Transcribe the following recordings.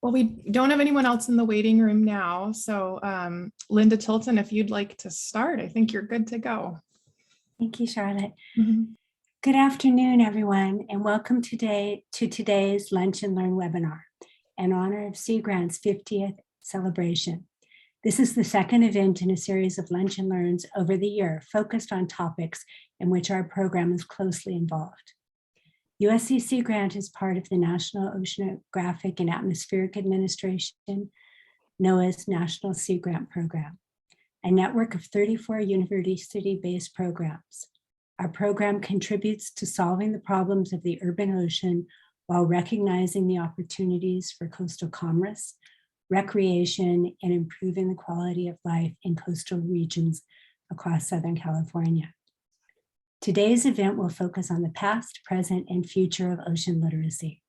Well, we don't have anyone else in the waiting room now. So Linda Tilton, if you'd like to start, I think you're good to go. Thank you, Charlotte. Mhm. Good afternoon, everyone, and welcome to today's Lunch and Learn webinar in honor of Sea Grant's 50th celebration. This is the second event in a series of Lunch and Learns over the year focused on topics in which our program is closely involved. USC Sea Grant is part of the National Oceanographic and Atmospheric Administration, NOAA's National Sea Grant Program, a network of 34 university-based programs. Our program contributes to solving the problems of the urban ocean while recognizing the opportunities for coastal commerce, recreation, and improving the quality of life in coastal regions across Southern California. Today's event will focus on the past, present, and future of ocean literacy.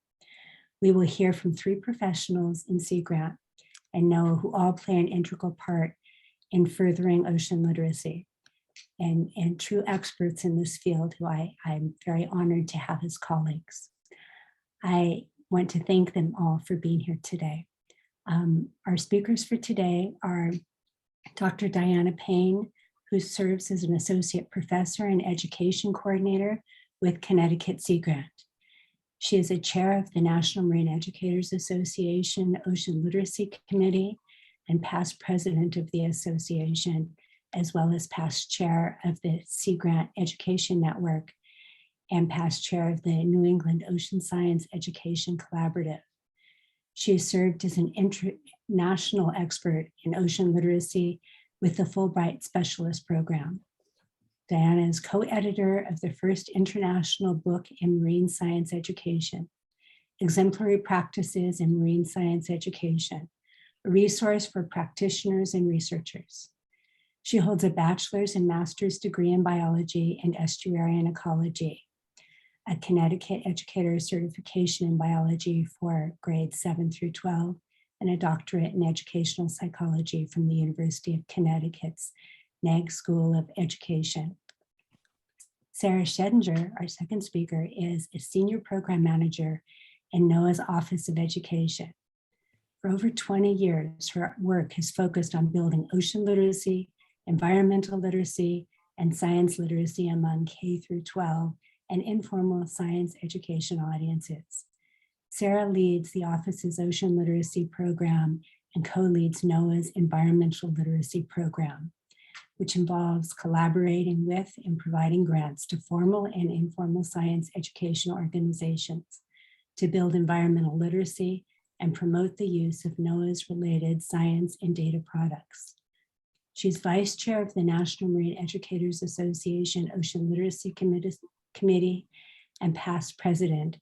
We will hear from 3 professionals in Sea Grant and NOAA who all play an integral part in furthering ocean literacy and true experts in this field who I'm very honored to have as colleagues. I want to thank them all for being here today. Our speakers for today are Dr. Diana Payne, who serves as an associate professor and education coordinator with Connecticut Sea Grant. She is a chair of the National Marine Educators Association Ocean Literacy Committee and past president of the association, as well as past chair of the Sea Grant Education Network and past chair of the New England Ocean Science Education Collaborative. She has served as an international expert in ocean literacy with the Fulbright Specialist Program. Diana is co-editor of the first international book in marine science education, Exemplary Practices in Marine Science Education, a resource for practitioners and researchers. She holds a bachelor's and master's degree in biology and estuarine ecology, a Connecticut Educator Certification in Biology for grades 7 through 12, and a doctorate in educational psychology from the University of Connecticut's Nag School of Education. Sarah Schoedinger, our second speaker, is a senior program manager in NOAA's Office of Education. For over 20 years, her work has focused on building ocean literacy, environmental literacy, and science literacy among K through 12 and informal science education audiences. Sarah leads the office's ocean literacy program and co-leads NOAA's environmental literacy program, which involves collaborating with and providing grants to formal and informal science education organizations to build environmental literacy and promote the use of NOAA's related science and data products. She's vice chair of the National Marine Educators Association Ocean Literacy Committee and past president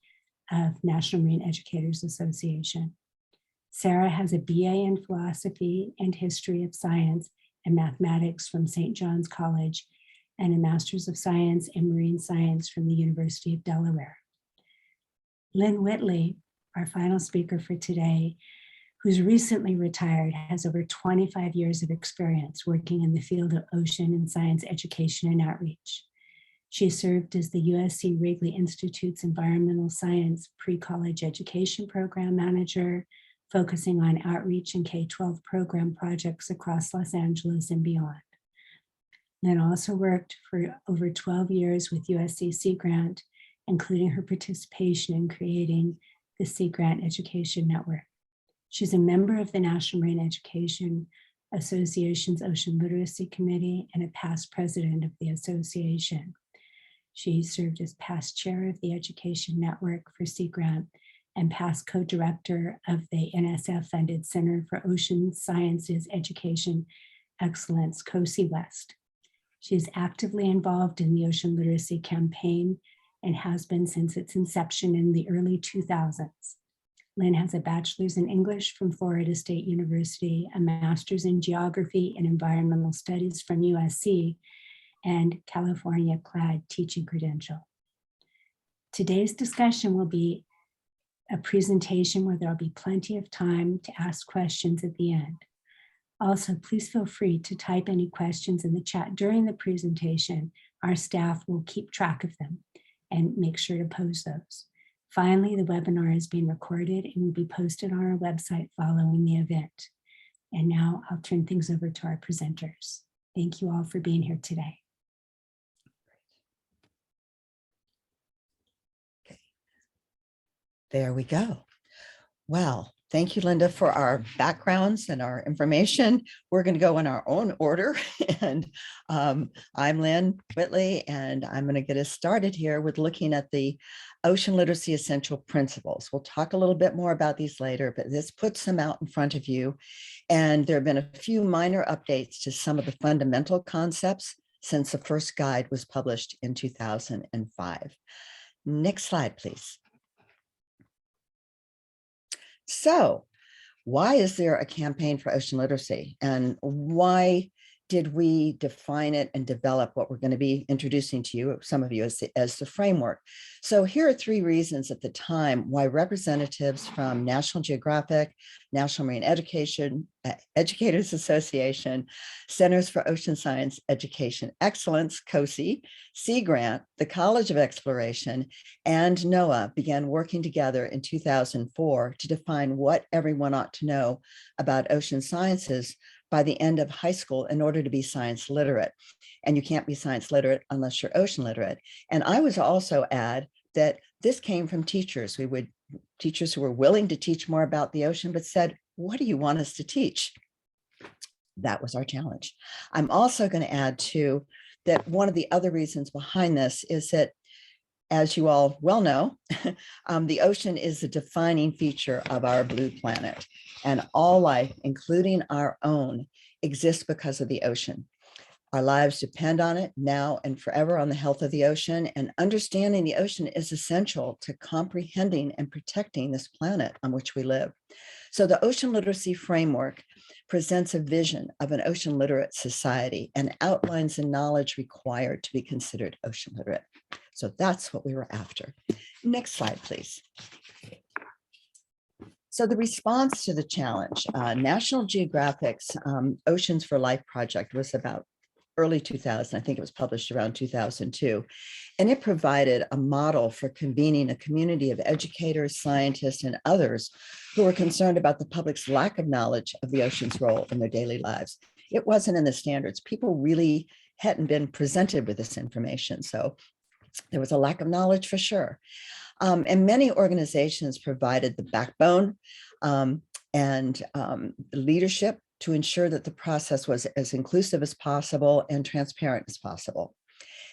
of National Marine Educators Association. Sarah has a BA in philosophy and history of science and mathematics from St. John's College and a master's of science in marine science from the University of Delaware. Lynn Whitley, our final speaker for today, who's recently retired, has over 25 years of experience working in the field of ocean and science education and outreach. She served as the USC Wrigley Institute's Environmental Science Pre-College Education Program Manager, focusing on outreach and K-12 program projects across Los Angeles and beyond. Lynn also worked for over 12 years with USC Sea Grant, including her participation in creating the Sea Grant Education Network. She's a member of the National Marine Education Association's Ocean Literacy Committee and a past president of the association. She served as past chair of the Education Network for Sea Grant and past co-director of the NSF-funded Center for Ocean Sciences Education Excellence, COSI West. She is actively involved in the Ocean Literacy campaign and has been since its inception in the early 2000s. Lynn has a bachelor's in English from Florida State University, a master's in geography and environmental studies from USC, and California CLAD teaching credential. Today's discussion will be a presentation where there'll be plenty of time to ask questions at the end. Also, please feel free to type any questions in the chat during the presentation. Our staff will keep track of them and make sure to pose those. Finally, the webinar is being recorded and will be posted on our website following the event. And now I'll turn things over to our presenters. Thank you all for being here today. There we go. Well, thank you, Linda, for our backgrounds and our information. We're going to go in our own order. And I'm Lynn Whitley, and I'm going to get us started here with looking at the ocean literacy essential principles. We'll talk a little bit more about these later, but this puts them out in front of you. And there have been a few minor updates to some of the fundamental concepts since the first guide was published in 2005. Next slide, please. So why is there a campaign for ocean literacy, and why did we define it and develop what we're going to be introducing to you, some of you, as the framework? So here are 3 reasons at the time why representatives from National Geographic, National Marine Education, Educators Association, Centers for Ocean Science Education Excellence, COSE, Sea Grant, the College of Exploration, and NOAA began working together in 2004 to define what everyone ought to know about ocean sciences by the end of high school in order to be science literate. And you can't be science literate unless you're ocean literate. And I would also add that this came from teachers. Teachers who were willing to teach more about the ocean, but said, what do you want us to teach? That was our challenge. I'm also going to add too, that one of the other reasons behind this is that, as you all well know, the ocean is a defining feature of our blue planet, and all life, including our own, exists because of the ocean. Our lives depend on it now and forever, on the health of the ocean, and understanding the ocean is essential to comprehending and protecting this planet on which we live. So the Ocean Literacy Framework presents a vision of an ocean literate society and outlines the knowledge required to be considered ocean literate. So that's what we were after. Next slide, please. So the response to the challenge, National Geographic's Oceans for Life project was about early 2000. I think it was published around 2002. And it provided a model for convening a community of educators, scientists, and others who were concerned about the public's lack of knowledge of the ocean's role in their daily lives. It wasn't in the standards. People really hadn't been presented with this information. So there was a lack of knowledge for sure. And many organizations provided the backbone and leadership to ensure that the process was as inclusive as possible and transparent as possible.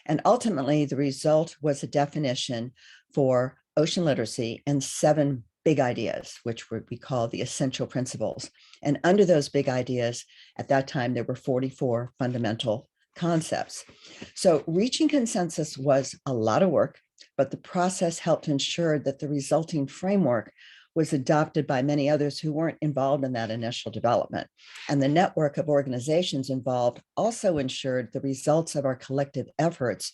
And ultimately, the result was a definition for ocean literacy and 7 big ideas, which we call the essential principles. And under those big ideas, at that time, there were 44 fundamental concepts. So reaching consensus was a lot of work, but the process helped ensure that the resulting framework was adopted by many others who weren't involved in that initial development. And the network of organizations involved also ensured the results of our collective efforts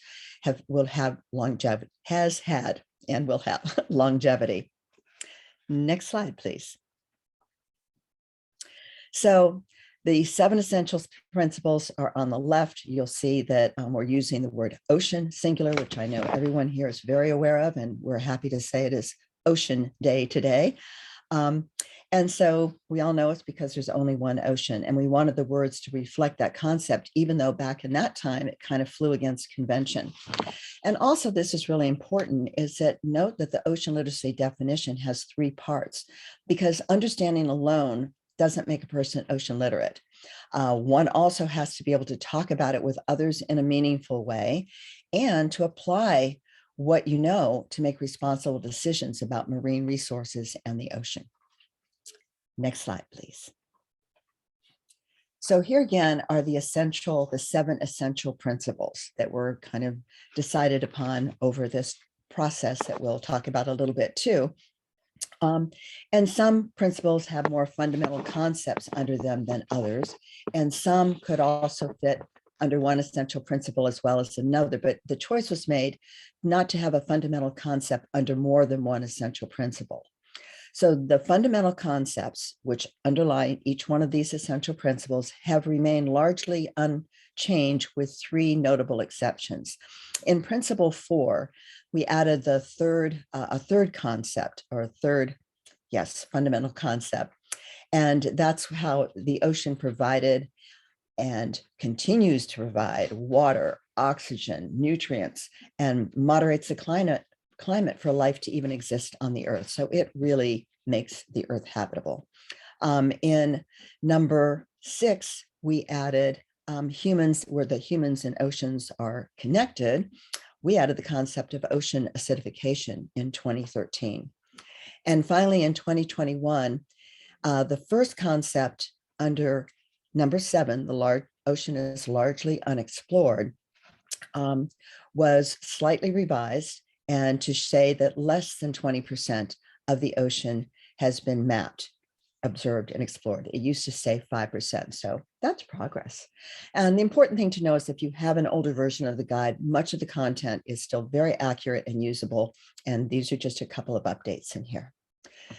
will have longevity, has had and will have longevity. Next slide, please. So the 7 essential principles are on the left. You'll see that we're using the word ocean singular, which I know everyone here is very aware of, and we're happy to say it is Ocean Day today. And so we all know it's because there's only one ocean, and we wanted the words to reflect that concept, even though back in that time, it kind of flew against convention. And also, this is really important, is that note that the ocean literacy definition has 3 parts, because understanding alone doesn't make a person ocean literate. One also has to be able to talk about it with others in a meaningful way, and to apply what you know to make responsible decisions about marine resources and the ocean. Next slide, please. So here again are the 7 essential principles that were kind of decided upon over this process that we'll talk about a little bit too. And some principles have more fundamental concepts under them than others, and some could also fit under one essential principle as well as another, but the choice was made not to have a fundamental concept under more than one essential principle. So the fundamental concepts which underlie each one of these essential principles have remained largely unchanged, with 3 notable exceptions. In principle 4, we added the third, a third concept, or a third, yes, fundamental concept. And that's how the ocean provided and continues to provide water, oxygen, nutrients, and moderates the climate for life to even exist on the earth. So it really makes the earth habitable. In number 6, we added humans, where the humans and oceans are connected. We added the concept of ocean acidification in 2013. And finally, in 2021, the first concept under number 7, the large ocean is largely unexplored, was slightly revised, and to say that less than 20% of the ocean has been mapped, observed, and explored. It used to say 5%, so that's progress. And the important thing to know is if you have an older version of the guide, much of the content is still very accurate and usable, and these are just a couple of updates in here.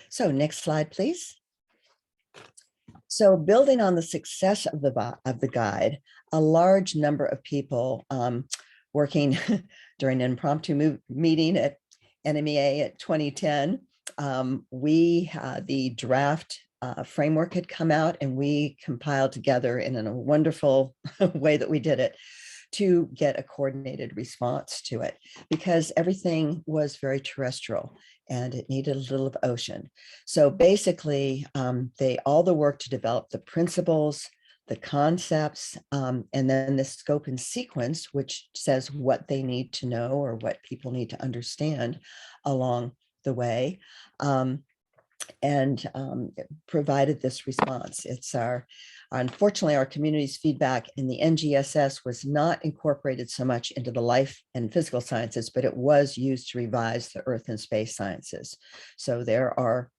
So next slide, please. So building on the success of the guide, a large number of people working during an impromptu meeting at NMEA at 2010, the draft framework had come out, and we compiled together in a wonderful way that we did it to get a coordinated response to it, because everything was very terrestrial and it needed a little of ocean. So basically, all the work to develop the principles, the concepts, and then the scope and sequence, which says what they need to know or what people need to understand along the way, and provided this response. It's unfortunately, our community's feedback in the NGSS was not incorporated so much into the life and physical sciences, but it was used to revise the earth and space sciences. So there are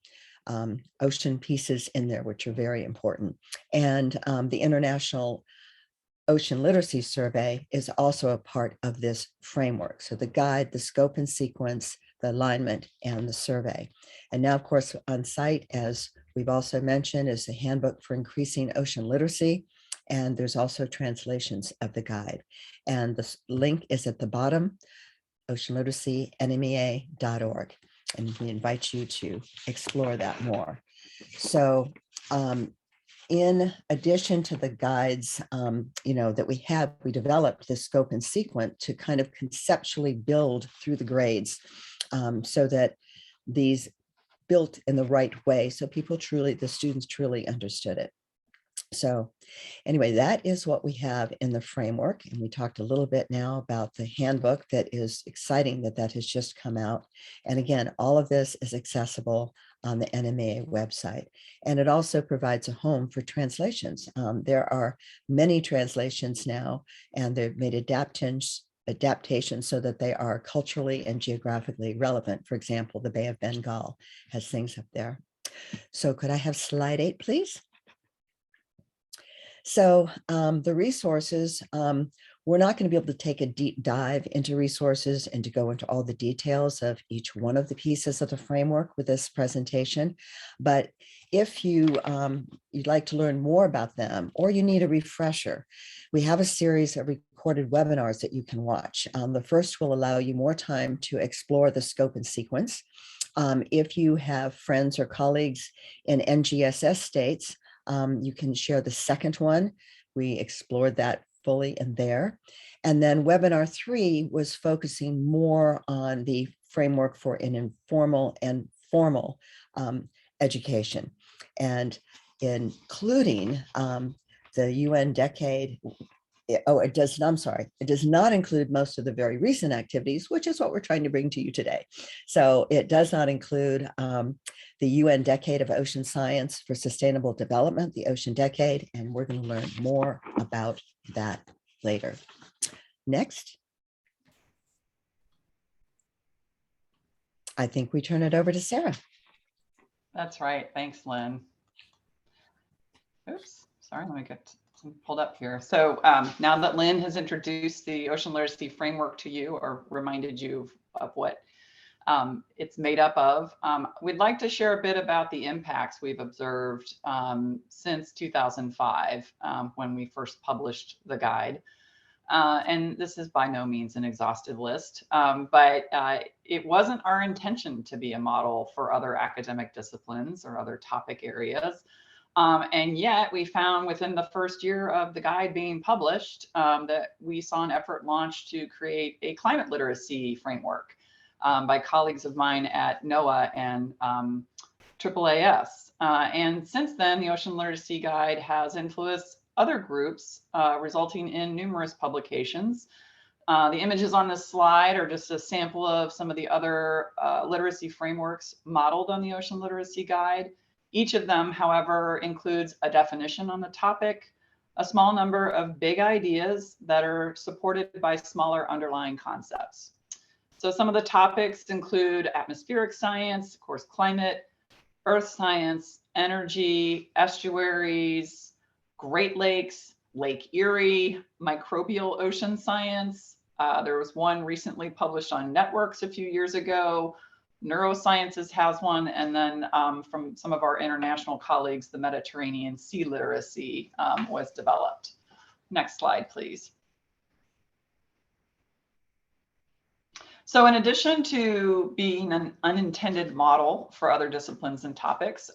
ocean pieces in there, which are very important. And the International Ocean Literacy Survey is also a part of this framework. So the guide, the scope and sequence, the alignment, and the survey. And now, of course, on site, as we've also mentioned, is the Handbook for Increasing Ocean Literacy. And there's also translations of the guide. And the link is at the bottom, oceanliteracy.nmea.org. And we invite you to explore that more. So in addition to the guides, that we developed this scope and sequence to kind of conceptually build through the grades, so that these built in the right way, so the students truly understood it. So anyway, that is what we have in the framework. And we talked a little bit now about the handbook. That is exciting that has just come out. And again, all of this is accessible on the NMEA website. And it also provides a home for translations. There are many translations now, and they've made adaptations so that they are culturally and geographically relevant. For example, the Bay of Bengal has things up there. So could I have slide 8, please? So the resources, we're not going to be able to take a deep dive into resources and to go into all the details of each one of the pieces of the framework with this presentation. But if you'd like to learn more about them, or you need a refresher, we have a series of recorded webinars that you can watch. The first will allow you more time to explore the scope and sequence. If you have friends or colleagues in NGSS states, you can share the second one. We explored that fully in there. And then webinar 3 was focusing more on the framework for an informal and formal education, and including the UN decade. It does not include most of the very recent activities, which is what we're trying to bring to you today. So it does not include the UN Decade of Ocean Science for Sustainable Development, the Ocean Decade, and we're going to learn more about that later. Next. I think we turn it over to Sarah. That's right. Thanks, Lynn. Oops, sorry, let me get pulled up here. So now that Lynn has introduced the Ocean Literacy Framework to you, or reminded you of what it's made up of, we'd like to share a bit about the impacts we've observed since 2005, when we first published the guide. And this is by no means an exhaustive list, but it wasn't our intention to be a model for other academic disciplines or other topic areas. And yet we found within the first year of the guide being published that we saw an effort launched to create a climate literacy framework by colleagues of mine at NOAA and AAAS. And since then, the Ocean Literacy Guide has influenced other groups, resulting in numerous publications. The images on this slide are just a sample of some of the other literacy frameworks modeled on the Ocean Literacy Guide. Each of them, however, includes a definition on the topic, a small number of big ideas that are supported by smaller underlying concepts. So some of the topics include atmospheric science, of course, climate, earth science, energy, estuaries, Great Lakes, Lake Erie, microbial ocean science. There was one recently published on networks a few years ago. Neurosciences has one, and then from some of our international colleagues, the Mediterranean sea literacy was developed. Next slide, please. So in addition to being an unintended model for other disciplines and topics,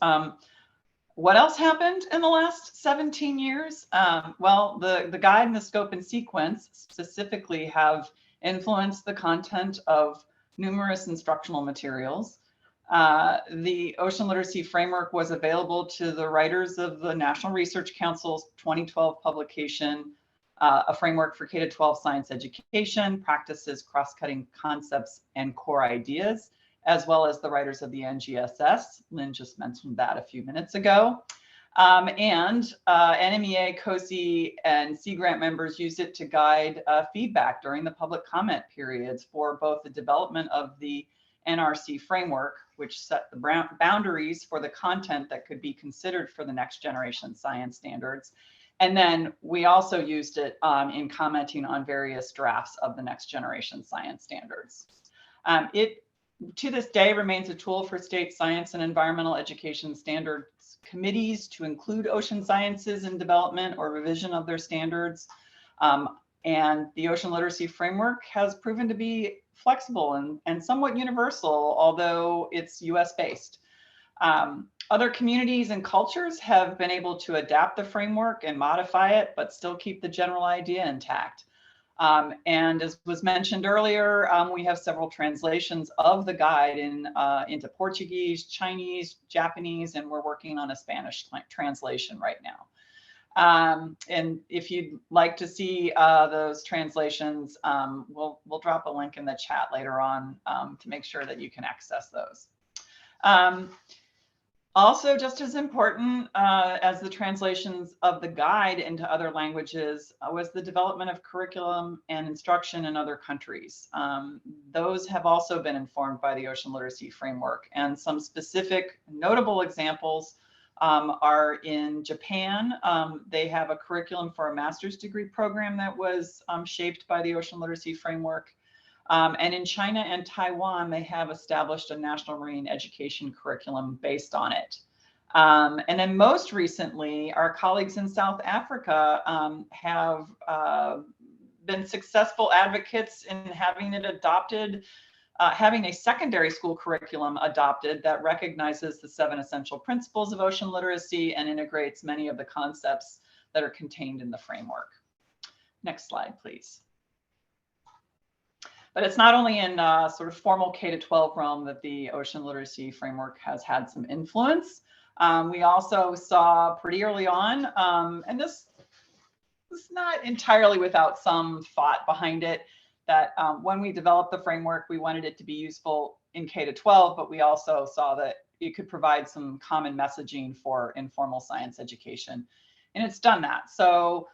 what else happened in the last 17 years? Well, the guide and the scope and sequence specifically have influenced the content of numerous instructional materials. The Ocean Literacy Framework was available to the writers of the National Research Council's 2012 publication, A Framework for K-12 Science Education, Practices, Cross-Cutting Concepts, and Core Ideas, as well as the writers of the NGSS. Lynn just mentioned that a few minutes ago. NMEA, COSI, and Sea Grant members used it to guide feedback during the public comment periods for both the development of the NRC framework, which set the boundaries for the content that could be considered for the next generation science standards. And then we also used it in commenting on various drafts of the next generation science standards. It, to this day, remains a tool for state science and environmental education standards committees to include ocean sciences in development or revision of their standards. And the Ocean Literacy Framework has proven to be flexible and somewhat universal, although it's US based. Other communities and cultures have been able to adapt the framework and modify it, but still keep the general idea intact. And as was mentioned earlier, we have several translations of the guide into Portuguese, Chinese, Japanese, and we're working on a Spanish translation right now. And if you'd like to see those translations, we'll drop a link in the chat later on to make sure that you can access those. Also, just as important as the translations of the guide into other languages was the development of curriculum and instruction in other countries. Those have also been informed by the Ocean Literacy Framework, and some specific notable examples are in Japan. They have a curriculum for a master's degree program that was shaped by the Ocean Literacy Framework. And in China and Taiwan, they have established a national marine education curriculum based on it. And then most recently, our colleagues in South Africa have been successful advocates in having it adopted, having a secondary school curriculum adopted that recognizes the 7 essential principles of ocean literacy and integrates many of the concepts that are contained in the framework. Next slide, please. But it's not only in sort of formal K-12 realm that the Ocean Literacy Framework has had some influence. We also saw pretty early on, and this is not entirely without some thought behind it, that when we developed the framework, we wanted it to be useful in K-12, but we also saw that it could provide some common messaging for informal science education. And it's done that. So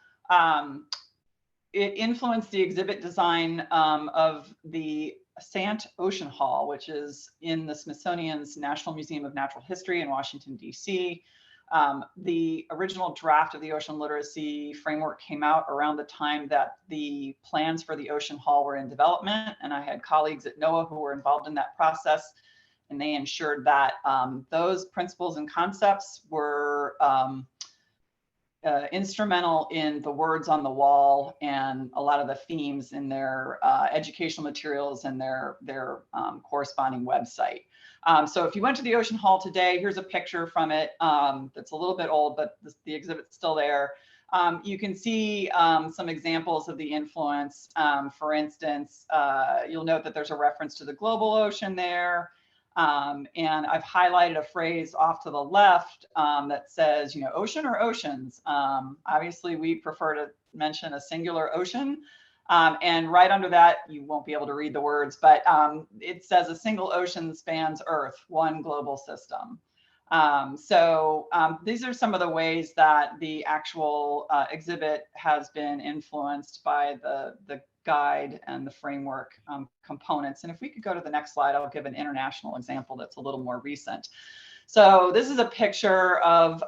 it influenced the exhibit design of the Sant Ocean Hall, which is in the Smithsonian's National Museum of Natural History in Washington, D.C. The original draft of the Ocean Literacy Framework came out around the time that the plans for the Ocean Hall were in development, and I had colleagues at NOAA who were involved in that process, and they ensured that those principles and concepts were instrumental in the words on the wall and a lot of the themes in their educational materials and their corresponding website. So if you went to the Ocean Hall today, here's a picture from it that's a little bit old, but the exhibit's still there. You can see some examples of the influence. For instance, you'll note that there's a reference to the global ocean there. And I've highlighted a phrase off to the left that says, ocean or oceans. Obviously, we prefer to mention a singular ocean. And right under that, you won't be able to read the words, but it says a single ocean spans Earth, one global system. So these are some of the ways that the actual exhibit has been influenced by the guide and the framework components. And if we could go to the next slide, I'll give an international example that's a little more recent. So this is a picture of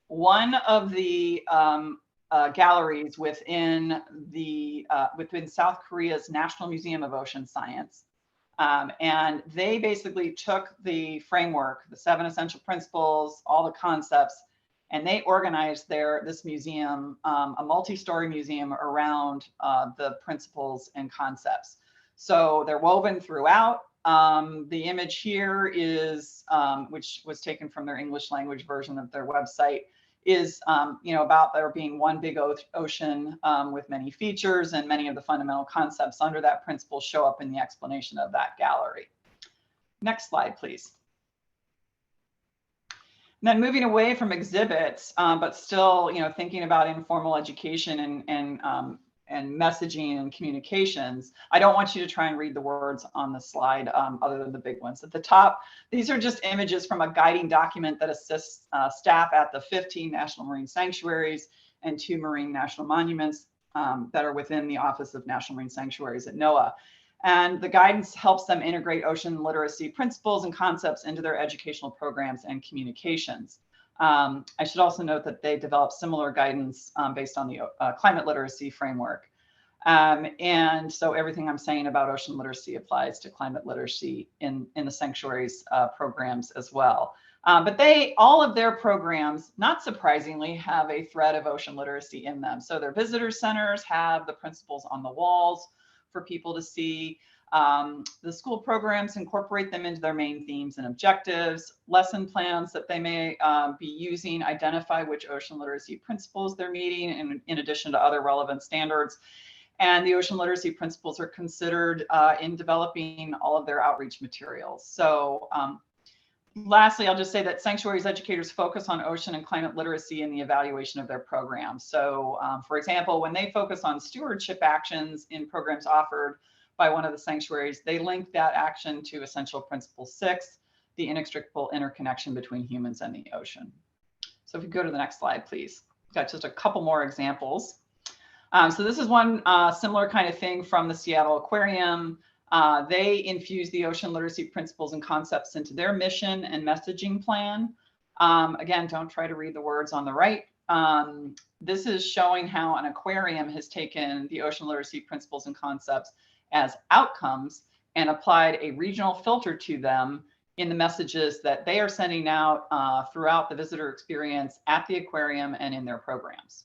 one of the galleries within South Korea's National Museum of Ocean Science. And they basically took the framework, the 7 essential principles, all the concepts, and they organized this museum, a multi-story museum around the principles and concepts. So they're woven throughout. The image here is, which was taken from their English language version of their website, is about there being one big ocean with many features, and many of the fundamental concepts under that principle show up in the explanation of that gallery. Next slide, please. And then moving away from exhibits, but still, thinking about informal education and messaging and communications. I don't want you to try and read the words on the slide other than the big ones at the top. These are just images from a guiding document that assists staff at the 15 National Marine Sanctuaries and 2 Marine National Monuments that are within the Office of National Marine Sanctuaries at NOAA. And the guidance helps them integrate ocean literacy principles and concepts into their educational programs and communications. I should also note that they developed similar guidance based on the climate literacy framework. And so everything I'm saying about ocean literacy applies to climate literacy in the sanctuaries programs as well. But all of their programs, not surprisingly, have a thread of ocean literacy in them. So their visitor centers have the principles on the walls for people to see. The school programs incorporate them into their main themes and objectives. Lesson plans that they may be using identify which ocean literacy principles they're meeting, in addition to other relevant standards. And the ocean literacy principles are considered in developing all of their outreach materials. So lastly, I'll just say that sanctuaries educators focus on ocean and climate literacy in the evaluation of their programs. So for example, when they focus on stewardship actions in programs offered by one of the sanctuaries, they link that action to essential principle 6, the inextricable interconnection between humans and the ocean. So if you go to the next slide, please. Got just a couple more examples. So this is one similar kind of thing from the Seattle Aquarium. They infuse the ocean literacy principles and concepts into their mission and messaging plan. Again, don't try to read the words on the right. This is showing how an aquarium has taken the ocean literacy principles and concepts as outcomes and applied a regional filter to them in the messages that they are sending out throughout the visitor experience at the aquarium and in their programs.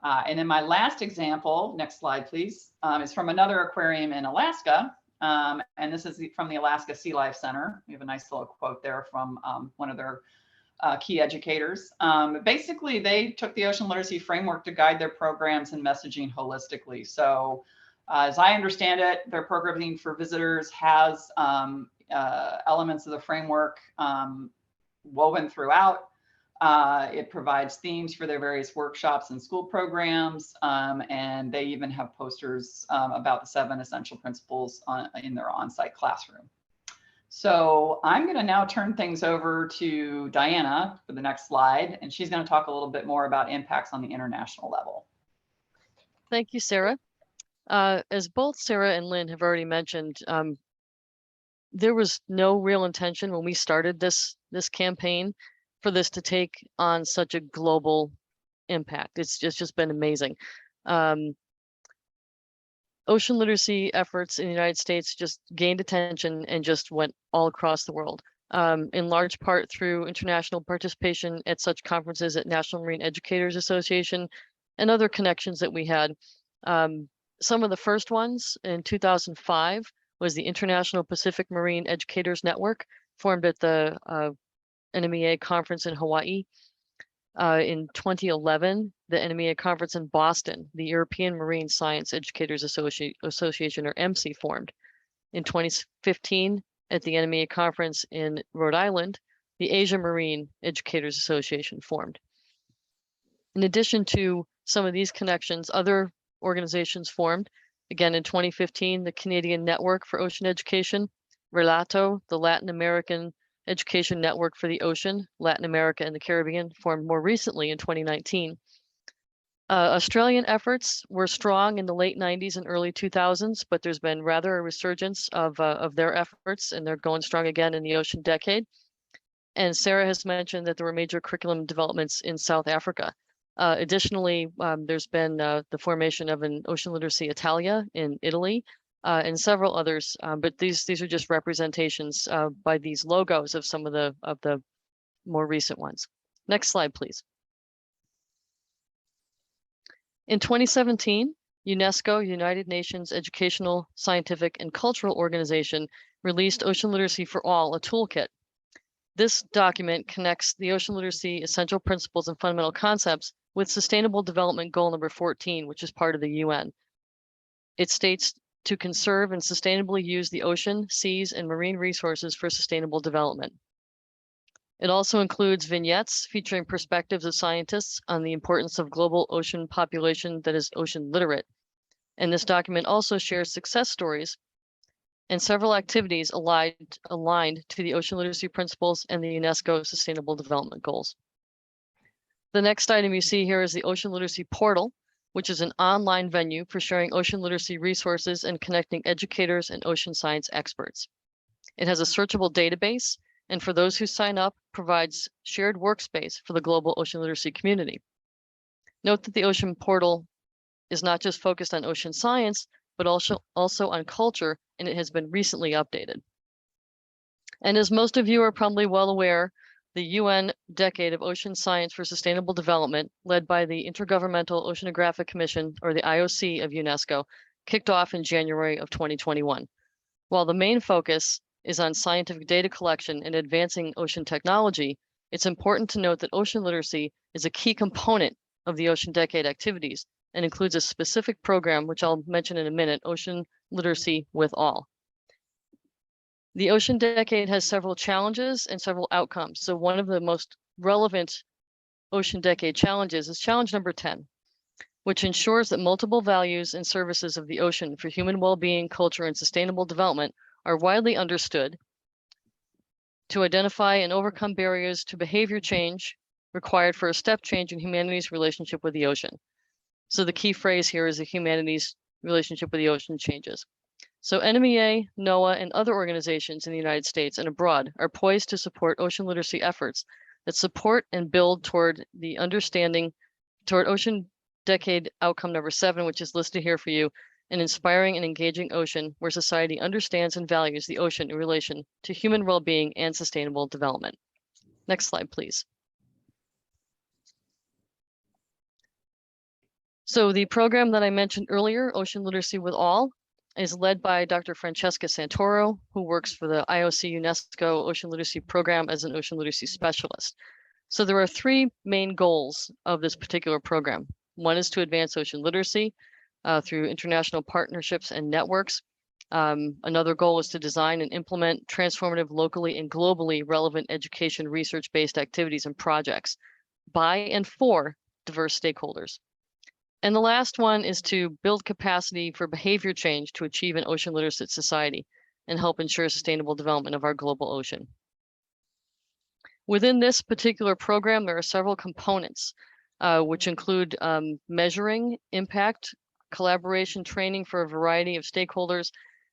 And then my last example, next slide, please, is from another aquarium in Alaska. And this is from the Alaska Sea Life Center. We have a nice little quote there from one of their key educators. Basically, they took the ocean literacy framework to guide their programs and messaging holistically. So as I understand it, their programming for visitors has elements of the framework woven throughout. It provides themes for their various workshops and school programs, and they even have posters about the 7 essential principles in their on-site classroom. So I'm going to now turn things over to Diana for the next slide, and she's going to talk a little bit more about impacts on the international level. Thank you, Sarah. As both Sarah and Lynn have already mentioned, there was no real intention when we started this campaign for this to take on such a global impact. It's just been amazing. Ocean literacy efforts in the United States just gained attention and just went all across the world. in large part through international participation at such conferences at National Marine Educators Association and other connections that we had. Some of the first ones in 2005 was the International Pacific Marine Educators Network, formed at the NMEA conference in Hawaii. In 2011, the NMEA conference in Boston, the European Marine Science Educators Association, or EMSI, formed. In 2015, at the NMEA conference in Rhode Island, the Asia Marine Educators Association formed. In addition to some of these connections, other organizations formed. Again, in 2015, the Canadian Network for Ocean Education, RELATO, the Latin American Education Network for the Ocean, Latin America and the Caribbean, formed more recently in 2019. Australian efforts were strong in the late 90s and early 2000s, but there's been rather a resurgence of their efforts, and they're going strong again in the Ocean Decade. And Sarah has mentioned that there were major curriculum developments in South Africa. Additionally, there's been the formation of an Ocean Literacy Italia in Italy, and several others, but these are just representations by these logos of some of the more recent ones. Next slide, please. In 2017, UNESCO, United Nations Educational, Scientific, and Cultural Organization, released Ocean Literacy for All, a toolkit. This document connects the ocean literacy essential principles and fundamental concepts with Sustainable Development Goal number 14, which is part of the UN. It states to conserve and sustainably use the ocean, seas, and marine resources for sustainable development. It also includes vignettes featuring perspectives of scientists on the importance of global ocean population that is ocean literate. And this document also shares success stories and several activities aligned to the ocean literacy principles and the UNESCO Sustainable Development Goals. The next item you see here is the Ocean Literacy Portal, which is an online venue for sharing ocean literacy resources and connecting educators and ocean science experts. It has a searchable database, and for those who sign up, provides shared workspace for the global ocean literacy community. Note that the Ocean Portal is not just focused on ocean science, but also on culture, and it has been recently updated. And as most of you are probably well aware, the UN Decade of Ocean Science for Sustainable Development, led by the Intergovernmental Oceanographic Commission, or the IOC of UNESCO, kicked off in January of 2021. While the main focus is on scientific data collection and advancing ocean technology, it's important to note that ocean literacy is a key component of the Ocean Decade activities and includes a specific program, which I'll mention in a minute, Ocean Literacy with All. The Ocean Decade has several challenges and several outcomes. So one of the most relevant Ocean Decade challenges is challenge number 10, which ensures that multiple values and services of the ocean for human well-being, culture, and sustainable development are widely understood, to identify and overcome barriers to behavior change required for a step change in humanity's relationship with the ocean. So the key phrase here is that humanity's relationship with the ocean changes. So NMEA, NOAA, and other organizations in the United States and abroad are poised to support ocean literacy efforts that support and build toward Ocean Decade outcome number 7, which is listed here for you, an inspiring and engaging ocean where society understands and values the ocean in relation to human well-being and sustainable development. Next slide, please. So the program that I mentioned earlier, Ocean Literacy with All, is led by Dr. Francesca Santoro, who works for the IOC UNESCO Ocean Literacy Program as an ocean literacy specialist. So there are 3 main goals of this particular program. One is to advance ocean literacy through international partnerships and networks. Another goal is to design and implement transformative, locally and globally relevant education research-based activities and projects by and for diverse stakeholders. And the last one is to build capacity for behavior change to achieve an ocean literate society and help ensure sustainable development of our global ocean. Within this particular program, there are several components, which include measuring impact, collaboration training for a variety of stakeholders,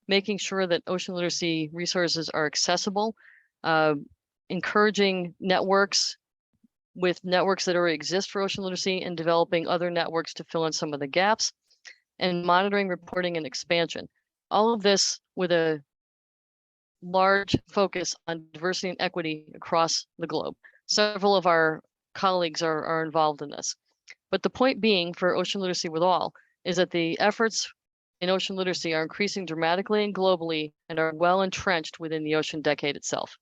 making sure that ocean literacy resources are accessible, encouraging networks that already exist for ocean literacy and developing other networks to fill in some of the gaps, and monitoring, reporting, and expansion. All of this with a large focus on diversity and equity across the globe. Several of our colleagues are involved in this. But the point being for ocean literacy with all is that the efforts in ocean literacy are increasing dramatically and globally and are well entrenched within the ocean decade itself.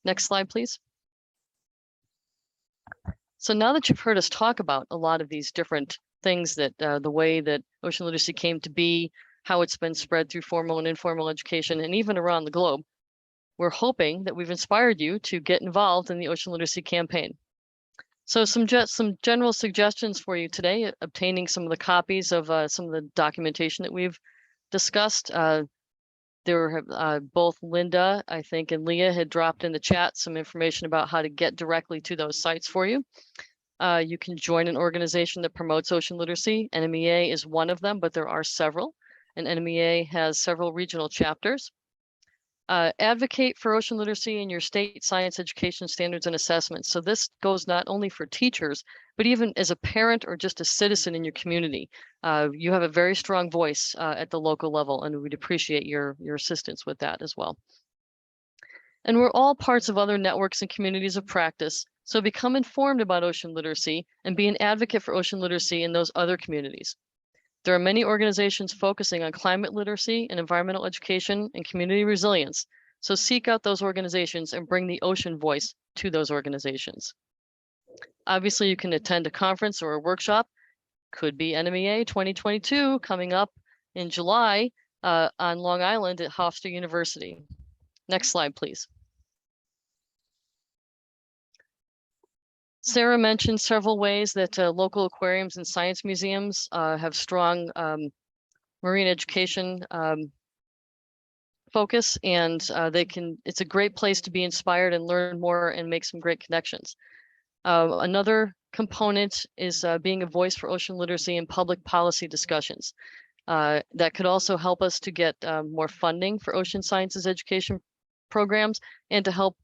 Next slide, please. So now that you've heard us talk about a lot of these different things that the way that ocean literacy came to be, how it's been spread through formal and informal education, and even around the globe, we're hoping that we've inspired you to get involved in the ocean literacy campaign. So some general suggestions for you today: obtaining some of the copies of some of the documentation that we've discussed. There have both Linda, I think, and Leah had dropped in the chat some information about how to get directly to those sites for you. You can join an organization that promotes ocean literacy. NMEA is one of them, but there are several, and NMEA has several regional chapters. Advocate for ocean literacy in your state science education standards and assessments. So this goes not only for teachers, but even as a parent or just a citizen in your community. You have a very strong voice at the local level, and we'd appreciate your assistance with that as well. And we're all parts of other networks and communities of practice. So become informed about ocean literacy and be an advocate for ocean literacy in those other communities. There are many organizations focusing on climate literacy and environmental education and community resilience. So seek out those organizations and bring the ocean voice to those organizations. Obviously, you can attend a conference or a workshop. Could be NMEA 2022 coming up in July on Long Island at Hofstra University. Next slide, please. Sarah mentioned several ways that local aquariums and science museums have strong marine education focus, and it's a great place to be inspired and learn more and make some great connections. Another component is being a voice for ocean literacy in public policy discussions. That could also help us to get more funding for ocean sciences education programs and to help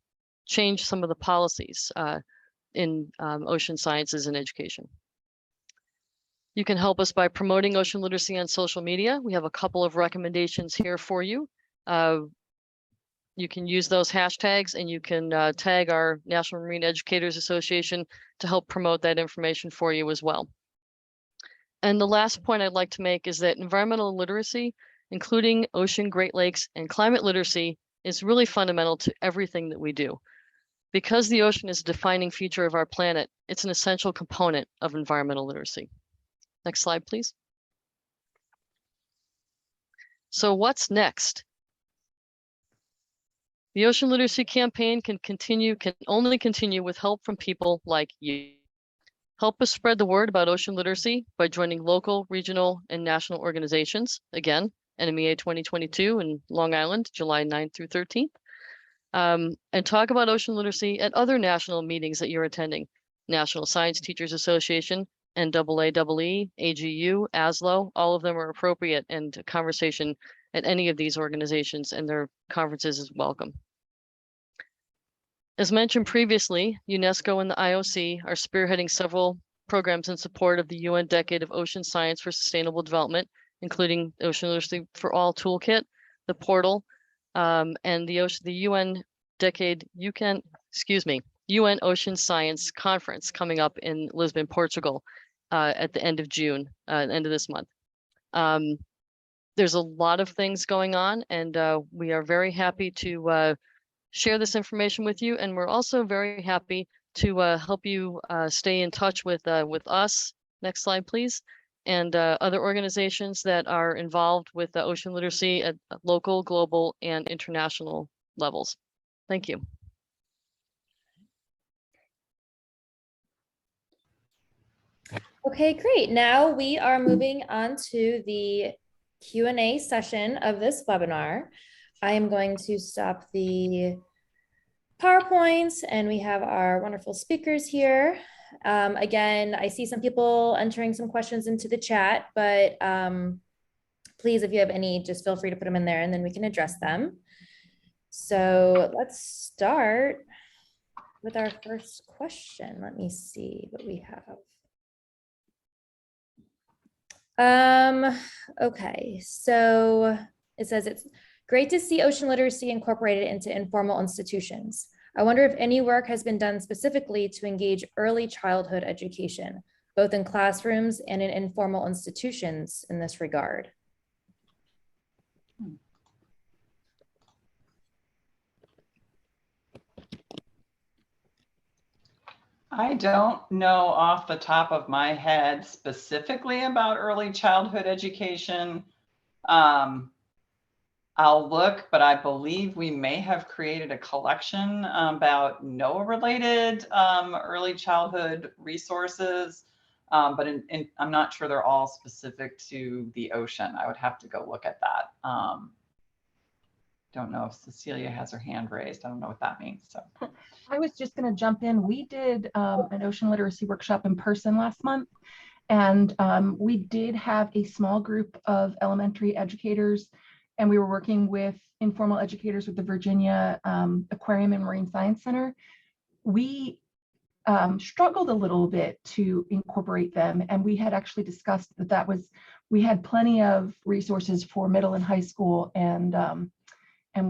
change some of the policies in ocean sciences and education. You can help us by promoting ocean literacy on social media. We have a couple of recommendations here for you. You can use those hashtags, and you can tag our National Marine Educators Association to help promote that information for you as well. And the last point I'd like to make is that environmental literacy, including ocean, Great Lakes, and climate literacy, is really fundamental to everything that we do. Because the ocean is a defining feature of our planet, it's an essential component of environmental literacy. Next slide, please. So what's next? The Ocean Literacy Campaign can only continue with help from people like you. Help us spread the word about ocean literacy by joining local, regional, and national organizations. Again, NMEA 2022 in Long Island, July 9th through 13th. And talk about ocean literacy at other national meetings that you're attending. National Science Teachers Association, NAAE, AGU, ASLO, all of them are appropriate, and a conversation at any of these organizations and their conferences is welcome. As mentioned previously, UNESCO and the IOC are spearheading several programs in support of the UN Decade of Ocean Science for Sustainable Development, including the Ocean Literacy for All Toolkit, the portal, and the UN UN Ocean Science Conference coming up in Lisbon, Portugal, at the end of June, end of this month. There's a lot of things going on, and we are very happy to share this information with you, and we're also very happy to help you stay in touch with us. Next slide, please. And other organizations that are involved with the ocean literacy at local, global, and international levels. Thank you. Okay, great. Now we are moving on to the Q&A session of this webinar. I am going to stop the PowerPoints, and we have our wonderful speakers here. Again, I see some people entering some questions into the chat, but please, if you have any, just feel free to put them in there and then we can address them. So let's start with our first question. Let me see what we have. Okay, so it says it's Great to see ocean literacy incorporated into informal institutions. I wonder if any work has been done specifically to engage early childhood education, both in classrooms and in informal institutions in this regard. I don't know off the top of my head specifically about early childhood education. I'll look, but I believe we may have created a collection about NOAA related early childhood resources, but I'm not sure they're all specific to the ocean. I would have to go look at that. Don't know if Cecilia has her hand raised. I don't know what that means. So I was just going to jump in. We did an ocean literacy workshop in person last month, and we did have a small group of elementary educators, and we were working with informal educators with the Virginia Aquarium and Marine Science Center. We struggled a little bit to incorporate them, and we had actually discussed that we had plenty of resources for middle and high school, and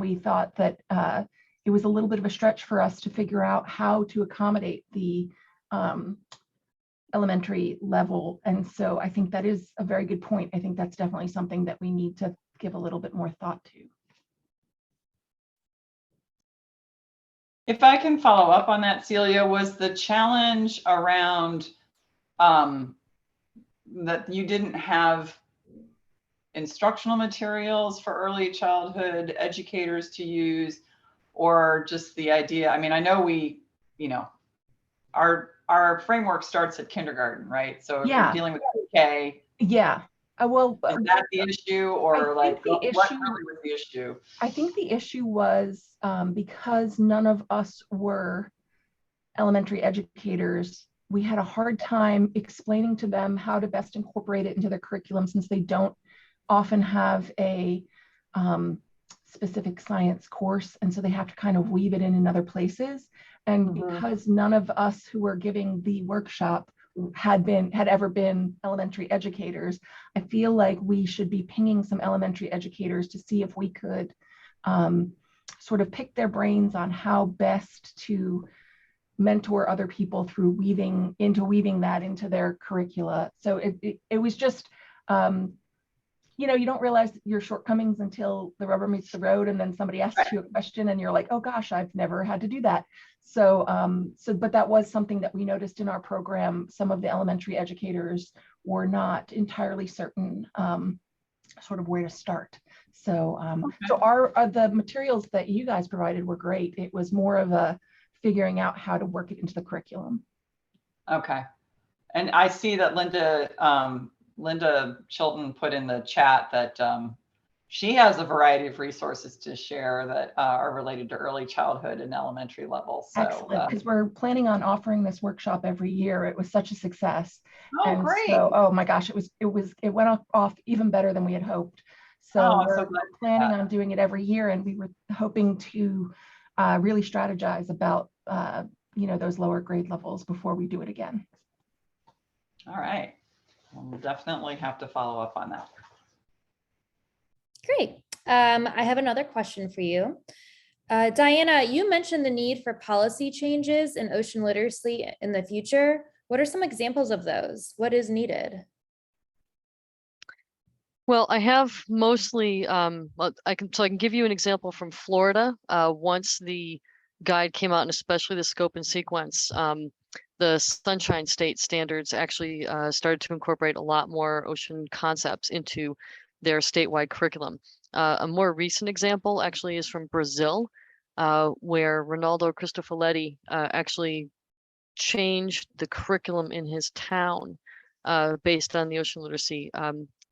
we thought that it was a little bit of a stretch for us to figure out how to accommodate the elementary level. And so I think that is a very good point. I think that's definitely something that we need to give a little bit more thought to. if I can follow up on that, Celia, was the challenge around that you didn't have instructional materials for early childhood educators to use, or just the idea? I mean, I know we, our framework starts at kindergarten, right? So if you're dealing with pre-K, yeah. Well, is that the issue, or like what issue, really was the issue? I think the issue was because none of us were elementary educators, we had a hard time explaining to them how to best incorporate it into their curriculum, since they don't often have a specific science course, and so they have to kind of weave it in other places. And because none of us who were giving the workshop had ever been elementary educators, I feel like we should be pinging some elementary educators to see if we could sort of pick their brains on how best to mentor other people through weaving that into their curricula. So it was just, you don't realize your shortcomings until the rubber meets the road, and then somebody asks you a question and you're like, oh gosh, I've never had to do that. So, but that was something that we noticed in our program. Some of the elementary educators were not entirely certain sort of where to start. So, so the materials that you guys provided were great. It was more of a figuring out how to work it into the curriculum. Okay. And I see that Linda Chilton put in the chat that she has a variety of resources to share that are related to early childhood and elementary levels. So, excellent, because we're planning on offering this workshop every year. It was such a success. Oh, and great! So, oh my gosh, it went off even better than we had hoped. So we're planning on doing it every year, and we were hoping to really strategize about those lower grade levels before we do it again. All right. We'll definitely have to follow up on that. Great. I have another question for you. Diana, you mentioned the need for policy changes in ocean literacy in the future. What are some examples of those? What is needed? Well, I have mostly, I can give you an example from Florida. Once the guide came out, and especially the scope and sequence, the Sunshine State standards actually started to incorporate a lot more ocean concepts into their statewide curriculum. A more recent example actually is from Brazil, where Ronaldo Cristofoletti actually changed the curriculum in his town based on the ocean literacy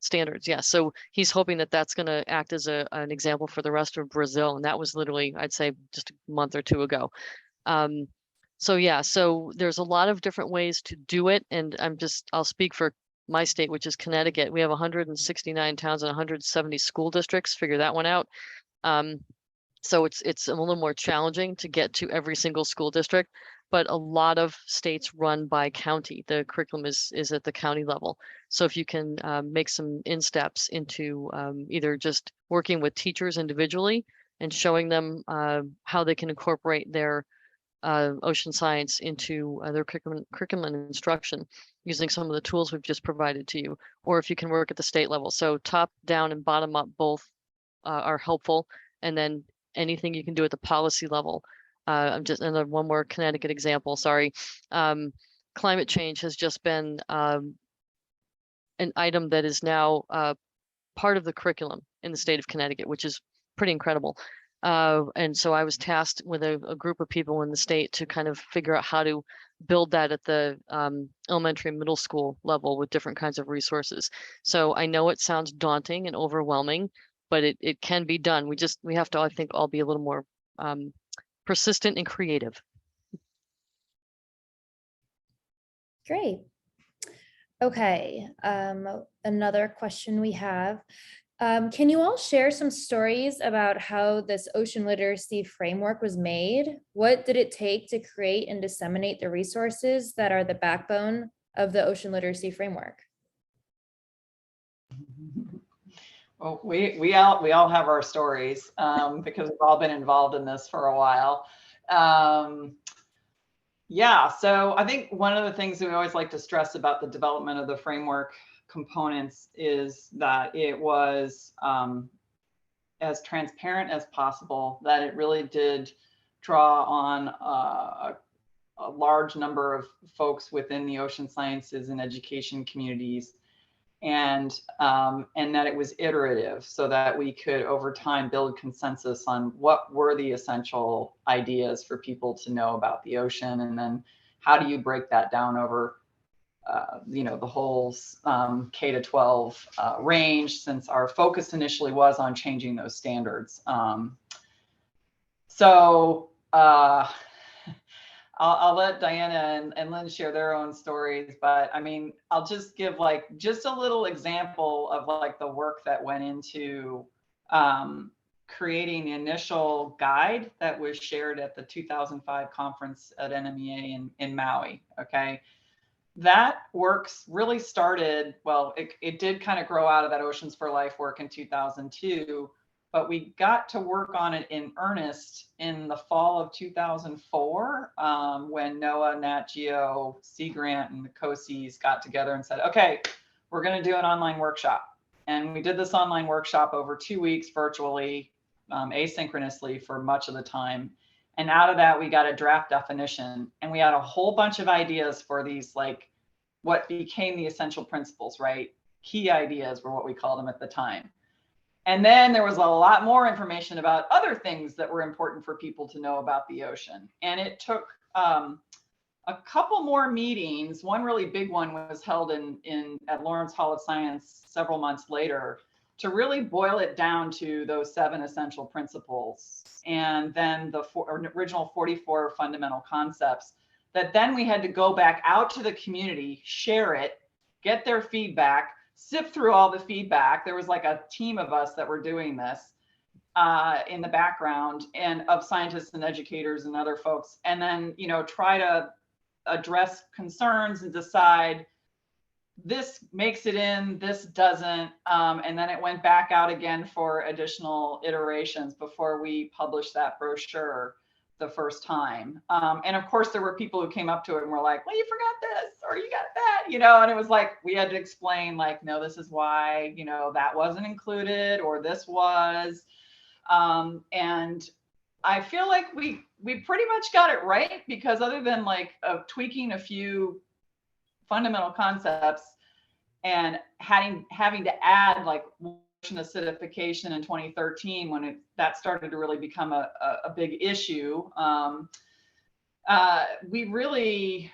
standards. Yeah, so he's hoping that that's going to act as an example for the rest of Brazil, and that was literally, I'd say, just a month or two ago. So yeah, so there's a lot of different ways to do it, and I'll speak for my state, which is Connecticut. We have 169 towns and 170 school districts. Figure that one out. So it's a little more challenging to get to every single school district, but a lot of states run by county. The curriculum is at the county level. So if you can make some insteps into either just working with teachers individually and showing them how they can incorporate their ocean science into their curriculum and instruction using some of the tools we've just provided to you, or if you can work at the state level. So top down and bottom up both are helpful. And then anything you can do at the policy level. I'm just another one more Connecticut example, sorry. Climate change has just been an item that is now part of the curriculum in the state of Connecticut, which is pretty incredible. And so I was tasked with a group of people in the state to kind of figure out how to build that at the elementary and middle school level with different kinds of resources. So I know it sounds daunting and overwhelming, but it can be done. We have to, I think, all be a little more persistent and creative. Great. Okay, another question we have. Can you all share some stories about how this ocean literacy framework was made? What did it take to create and disseminate the resources that are the backbone of the ocean literacy framework? Well, we all have our stories because we've all been involved in this for a while. Yeah, so I think one of the things that we always like to stress about the development of the framework components is that it was as transparent as possible, that it really did draw on a large number of folks within the ocean sciences and education communities, and that it was iterative, so that we could over time build consensus on what were the essential ideas for people to know about the ocean, and then how do you break that down over the whole K to 12 range, since our focus initially was on changing those standards. I'll let Diana and Lynn share their own stories, but I mean, I'll just give just a little example of the work that went into creating the initial guide that was shared at the 2005 conference at NMEA in Maui. Okay. That work really started, well, it did kind of grow out of that Oceans for Life work in 2002, but we got to work on it in earnest in the fall of 2004 when NOAA, Nat Geo, Sea Grant, and the COSEs got together and said, okay, we're going to do an online workshop. And we did this online workshop over 2 weeks virtually, asynchronously for much of the time. And out of that, we got a draft definition, and we had a whole bunch of ideas for these, what became the essential principles, right? Key ideas were what we called them at the time. And then there was a lot more information about other things that were important for people to know about the ocean. And it took a couple more meetings. One really big one was held at Lawrence Hall of Science several months later to really boil it down to those 7 essential principles. And then the original 44 fundamental concepts that then we had to go back out to the community, share it, get their feedback, sift through all the feedback. There was a team of us that were doing this in the background, and of scientists and educators and other folks. And then, try to address concerns and decide this makes it in, this doesn't. And then it went back out again for additional iterations before we published that brochure the first time. And of course, there were people who came up to it and were like, well, you forgot this, or you got that, and it was we had to explain, no, this is why, that wasn't included, or this was. And I feel like we pretty much got it right, because other than tweaking a few fundamental concepts and having to add ocean acidification in 2013 when that started to really become a big issue, we really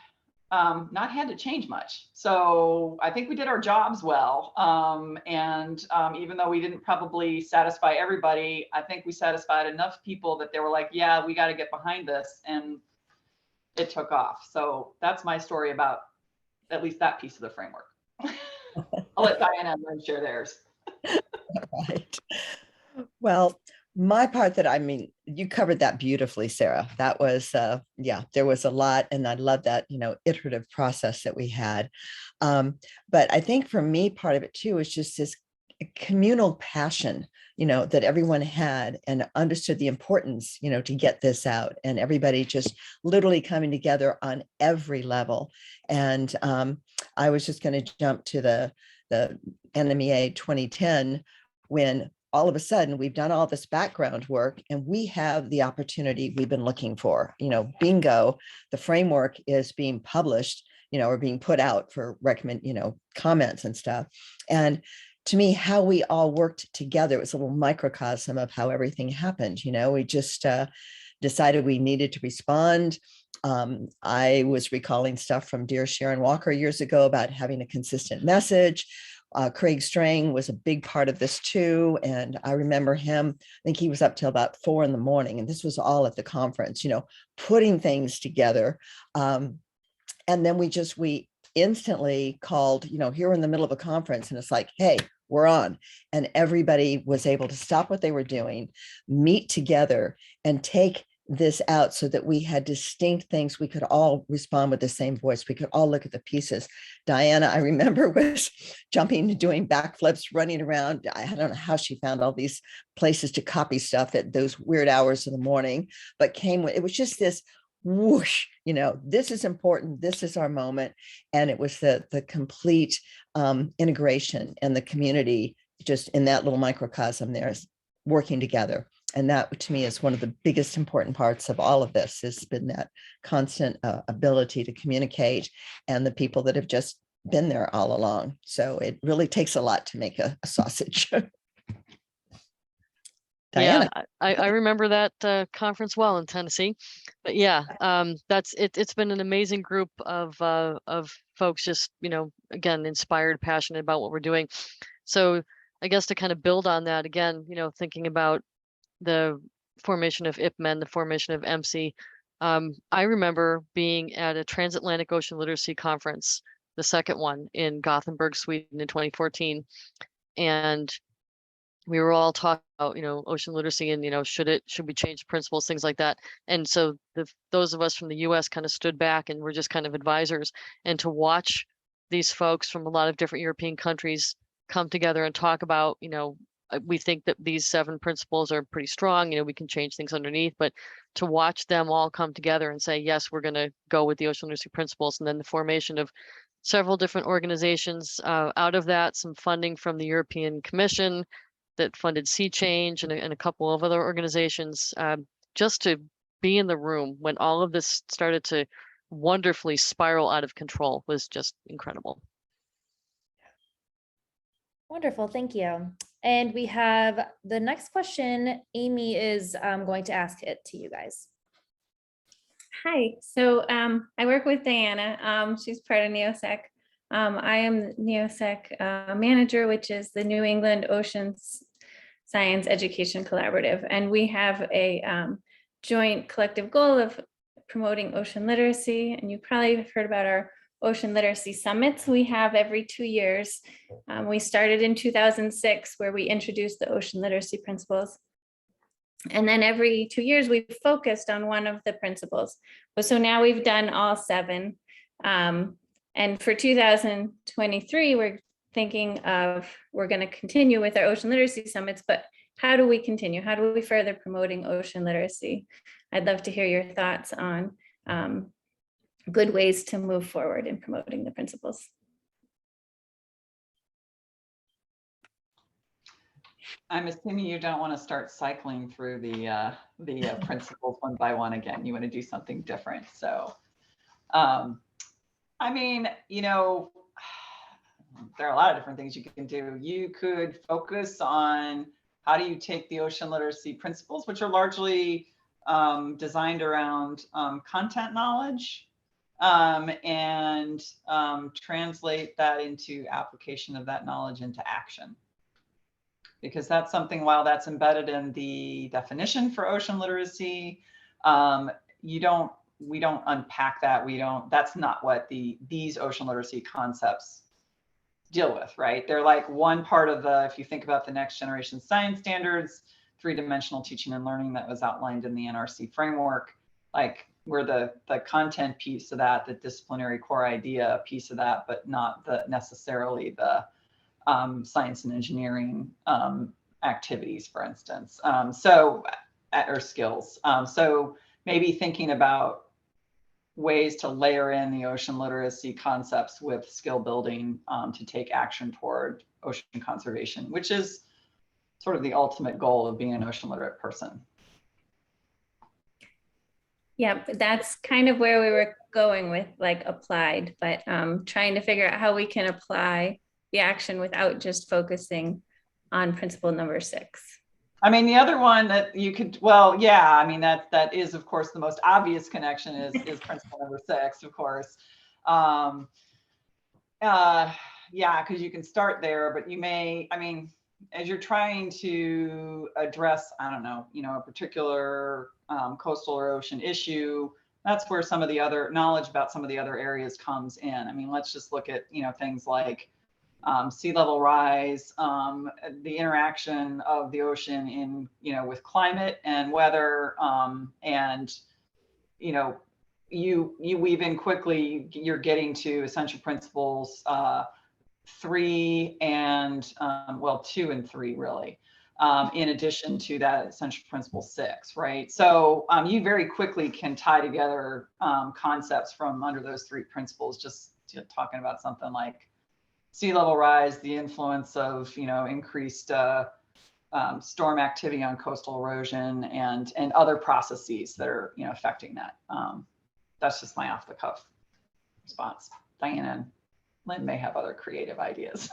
not had to change much. So I think we did our jobs well. And even though we didn't probably satisfy everybody, I think we satisfied enough people that they were like, yeah, we got to get behind this. And it took off. So that's my story about at least that piece of the framework. I'll let Diana and Lynn share theirs. Right. Well, My part that, I mean, you covered that beautifully, Sarah. That was, yeah, there was a lot. And I love that, iterative process that we had. But I think for me, part of it too, is just this communal passion, that everyone had and understood the importance, to get this out, and everybody just literally coming together on every level. And I was just going to jump to the NMEA 2010, when all of a sudden we've done all this background work and we have the opportunity we've been looking for. Bingo, the framework is being published, or being put out for comments and stuff. And to me, how we all worked together, it was a little microcosm of how everything happened. We just decided we needed to respond. I was recalling stuff from dear Sharon Walker years ago about having a consistent message. Craig Strang was a big part of this too. And I remember him, I think he was up till about 4 a.m. and this was all at the conference, putting things together. And then we instantly called, here in the middle of a conference, and it's like, hey, we're on. And everybody was able to stop what they were doing, meet together, and take this out so that we had distinct things. We could all respond with the same voice. We could all look at the pieces. Diana, I remember, was jumping, doing backflips, running around. I don't know how she found all these places to copy stuff at those weird hours in the morning, but it was just this whoosh, this is important. This is our moment. And it was the complete integration and the community just in that little microcosm there is working together. And that, to me, is one of the biggest important parts of all of this, has been that constant ability to communicate, and the people that have just been there all along. So it really takes a lot to make a sausage. Diana. Yeah, I remember that conference well in Tennessee. But yeah, it's been an amazing group of folks, just, again, inspired, passionate about what we're doing. So I guess to kind of build on that again, thinking about the formation of IPMEN, the formation of MC. I remember being at a transatlantic ocean literacy conference, the second one in Gothenburg, Sweden in 2014. And we were all talking about, ocean literacy and, should we change principles, things like that. And so those of us from the US kind of stood back and were just kind of advisors, and to watch these folks from a lot of different European countries come together and talk about, we think that these 7 principles are pretty strong, we can change things underneath, but to watch them all come together and say, yes, we're going to go with the ocean literacy principles. And then the formation of several different organizations, out of that, some funding from the European Commission that funded Sea Change and a couple of other organizations, just to be in the room when all of this started to wonderfully spiral out of control was just incredible. Wonderful, thank you. And we have the next question. Amy is going to ask it to you guys. Hi, so I work with Diana. She's part of NEOSEC. I am NEOSEC manager, which is the New England Oceans Science Education Collaborative. And we have a joint collective goal of promoting ocean literacy. And you probably have heard about our ocean literacy summits we have every 2 years. We started in 2006, where we introduced the ocean literacy principles. And then every 2 years, we've focused on one of the principles. So now we've done all 7. And for 2023, we're thinking of, we're going to continue with our ocean literacy summits, but how do we continue? How do we further promoting ocean literacy? I'd love to hear your thoughts on good ways to move forward in promoting the principles. I'm assuming you don't want to start cycling through the principles one by one again. You want to do something different. So, I mean, there are a lot of different things you can do. You could focus on how do you take the ocean literacy principles, which are largely designed around content knowledge, and translate that into application of that knowledge into action. Because that's something, while that's embedded in the definition for ocean literacy, we don't unpack that. That's not what these ocean literacy concepts deal with, right? They're like one part of if you think about the next generation science standards, three-dimensional teaching and learning that was outlined in the NRC framework, like we're the content piece of that, the disciplinary core idea piece of that, but not necessarily the science and engineering activities, for instance, or skills. So maybe thinking about ways to layer in the ocean literacy concepts with skill building to take action toward ocean conservation, which is sort of the ultimate goal of being an ocean literate person. Yeah, that's kind of where we were going with like applied, but trying to figure out how we can apply the action without just focusing on principle number 6. I mean, the other one that you could, well, yeah, I mean, that is, of course, the most obvious connection is principle number 6, of course. Yeah, because you can start there, but you may, I mean, as you're trying to address, I don't know, a particular coastal or ocean issue, that's where some of the other knowledge about some of the other areas comes in. I mean, let's just look at, things like sea level rise, the interaction of the ocean in, with climate and weather, and, you weave in quickly, you're getting to essential principles 3 and, 2 and 3 really, in addition to that essential principle 6, right? So you very quickly can tie together concepts from under those 3 principles, just talking about something like sea level rise, the influence of, increased storm activity on coastal erosion and other processes that are, affecting that. That's just my off the cuff response. Diana and Lynn may have other creative ideas.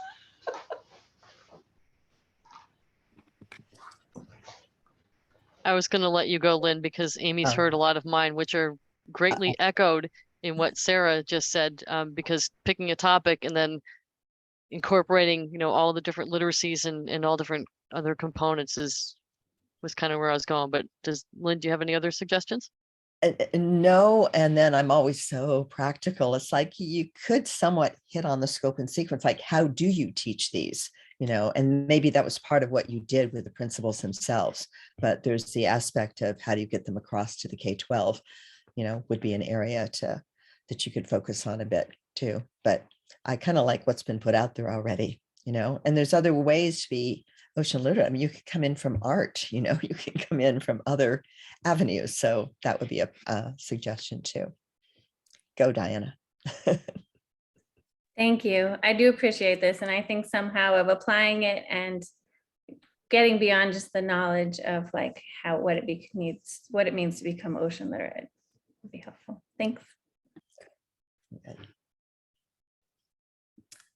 I was going to let you go, Lynn, because Amy's heard a lot of mine, which are greatly echoed in what Sarah just said, because picking a topic and then incorporating, all the different literacies and all different other components was kind of where I was going. But Lynn, do you have any other suggestions? No, and then I'm always so practical. It's like you could somewhat hit on the scope and sequence, like how do you teach these? And maybe that was part of what you did with the principles themselves. But there's the aspect of how do you get them across to the K-12, would be an area that you could focus on a bit too. But I kind of like what's been put out there already, and there's other ways to be ocean literate. I mean, you could come in from art, you can come in from other avenues. So that would be a suggestion too. Go, Diana. Thank you. I do appreciate this. And I think somehow of applying it and getting beyond just the knowledge of like what it means to become ocean literate would be helpful. Thanks. Okay.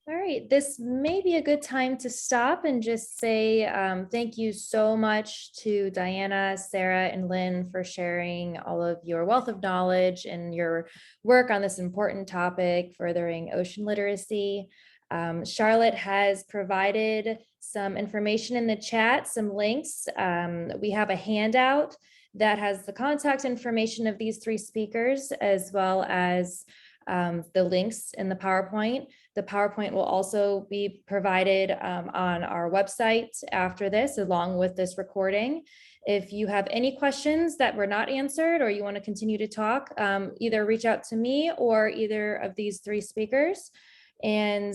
All right, this may be a good time to stop and just say thank you so much to Diana, Sarah, and Lynn for sharing all of your wealth of knowledge and your work on this important topic, furthering ocean literacy. Charlotte has provided some information in the chat, some links. We have a handout that has the contact information of these 3 speakers, as well as the links in the PowerPoint. The PowerPoint will also be provided on our website after this, along with this recording. If you have any questions that were not answered or you want to continue to talk, either reach out to me or either of these 3 speakers. And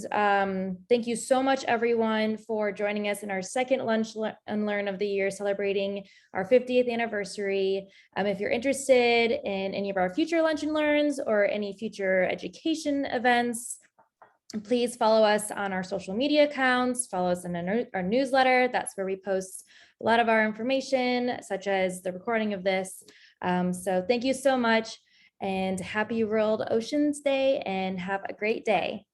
thank you so much, everyone, for joining us in our second Lunch and Learn of the year, celebrating our 50th anniversary. If you're interested in any of our future Lunch and Learns or any future education events, please follow us on our social media accounts, follow us in our newsletter. That's where we post a lot of our information, such as the recording of this. So thank you so much, and happy World Oceans Day, and have a great day.